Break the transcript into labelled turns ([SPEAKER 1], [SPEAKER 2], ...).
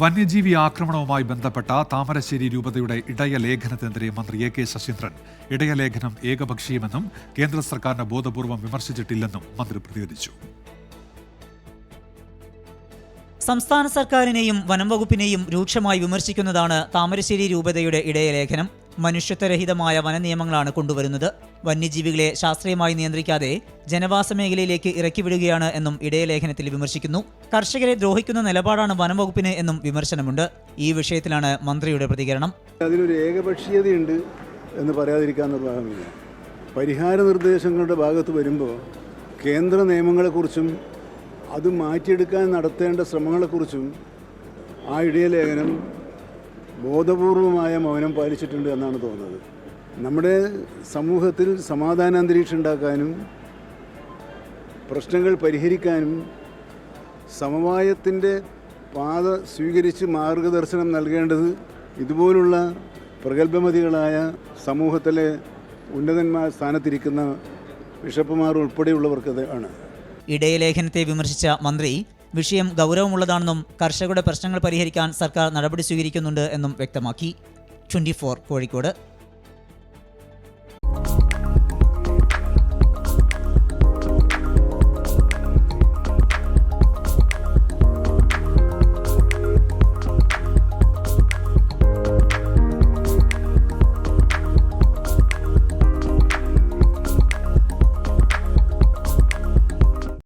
[SPEAKER 1] വന്യജീവി ആക്രമണവുമായി ബന്ധപ്പെട്ട താമരശ്ശേരി രൂപതയുടെ ഇടയലേഖനത്തിനെതിരെ മന്ത്രി എ.കെ. ശശീന്ദ്രൻ ഇടയലേഖനം ഏകപക്ഷീയമെന്നും കേന്ദ്ര സർക്കാരിനെ ബോധപൂർവം വിമർശിച്ചിട്ടില്ലെന്നും മന്ത്രി പ്രതികരിച്ചു.
[SPEAKER 2] സംസ്ഥാന സർക്കാരിനെയും വനംവകുപ്പിനെയും രൂക്ഷമായി വിമർശിക്കുന്നതാണ് താമരശ്ശേരി രൂപതയുടെ ഇടയലേഖനം. മനുഷ്യത്വരഹിതമായ വനനിയമങ്ങളാണ് കൊണ്ടുവരുന്നത്. വന്യജീവികളെ ശാസ്ത്രീയമായി നിയന്ത്രിക്കാതെ ജനവാസ മേഖലയിലേക്ക് ഇറക്കിവിടുകയാണ് എന്നും ഇടയലേഖനത്തിൽ വിമർശിക്കുന്നു. കർഷകരെ ദ്രോഹിക്കുന്ന നിലപാടാണ് വനംവകുപ്പിന് എന്നും വിമർശനമുണ്ട്. ഈ വിഷയത്തിലാണ് മന്ത്രിയുടെ പ്രതികരണം.
[SPEAKER 3] അതിലൊരു ഏകപക്ഷീയതയുണ്ട് എന്ന് പറയാതിരിക്കാൻ നിർവാഹമില്ല. പരിഹാര നിർദ്ദേശങ്ങളുടെ ഭാഗത്ത് വരുമ്പോൾ കേന്ദ്ര നിയമങ്ങളെക്കുറിച്ചും അത് മാറ്റിയെടുക്കാൻ നടത്തേണ്ട ശ്രമങ്ങളെക്കുറിച്ചും ആ ഇടയലേഖനം ബോധപൂർവമായ മൗനം പാലിച്ചിട്ടുണ്ട് എന്നാണ് തോന്നുന്നത്. നമ്മുടെ സമൂഹത്തിൽ സമാധാന അന്തരീക്ഷം ഉണ്ടാക്കാനും പ്രശ്നങ്ങൾ പരിഹരിക്കാനും സമവായത്തിൻ്റെ പാത സ്വീകരിച്ച് മാർഗദർശനം നൽകേണ്ടത് ഇതുപോലുള്ള പ്രഗത്ഭമതികളായ സമൂഹത്തിലെ ഉന്നതന്മാർ സ്ഥാനത്തിരിക്കുന്ന ബിഷപ്പുമാർ ഉൾപ്പെടെയുള്ളവർക്ക് ആണ്.
[SPEAKER 2] ഇടയലേഖനത്തെ വിമർശിച്ച മന്ത്രി വിഷയം ഗൗരവമുള്ളതാണെന്നും കർഷകരുടെ പ്രശ്നങ്ങൾ പരിഹരിക്കാൻ സർക്കാർ നടപടി സ്വീകരിക്കുന്നുണ്ട് എന്നും വ്യക്തമാക്കി. 24 കോഴിക്കോട്.